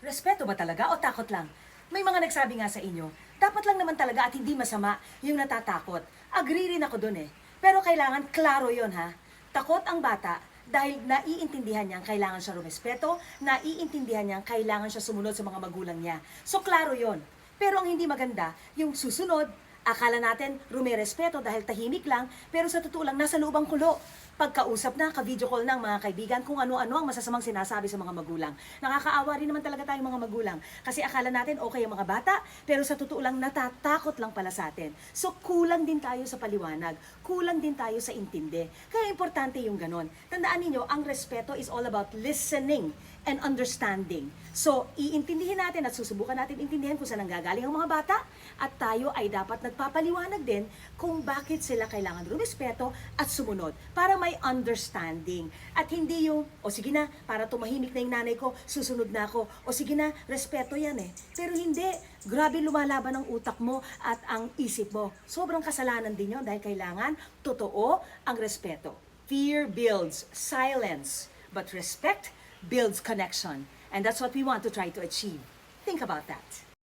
Respeto ba talaga o takot lang? May mga nagsabi nga sa inyo, dapat lang naman talaga at hindi masama yung natatakot. Agree rin ako dun eh. Pero kailangan klaro yon ha. Takot ang bata dahil naiintindihan niyang kailangan siya rumespeto, naiintindihan niyang kailangan siya sumunod sa mga magulang niya. So klaro yon. Pero ang hindi maganda, yung susunod, akala natin rumerespeto dahil tahimik lang, pero sa totoo lang nasa loob ang kulo. Pagkausap na, ka-video call ng mga kaibigan, kung ano-ano ang masasamang sinasabi sa mga magulang. Nakakaawa rin naman talaga tayong mga magulang. Kasi akala natin okay ang mga bata, pero sa totoo lang natatakot lang pala sa atin. So kulang din tayo sa paliwanag, kulang din tayo sa intindi. Kaya importante yung ganon. Tandaan ninyo, ang respeto is all about listening and understanding. So, iintindihin natin at susubukan natin intindihan kung saan nanggagaling ang mga bata at tayo ay dapat nagpapaliwanag din kung bakit sila kailangan rumespeto at sumunod para may understanding. At hindi yung, o sige na, para tumahimik na yung nanay ko, susunod na ako. O sige na, respeto yan eh. Pero hindi, grabe lumalaban ang utak mo at ang isip mo. Sobrang kasalanan din yun dahil kailangan totoo ang respeto. Fear builds silence, but respect builds connection. And that's what we want to try to achieve. Think about that.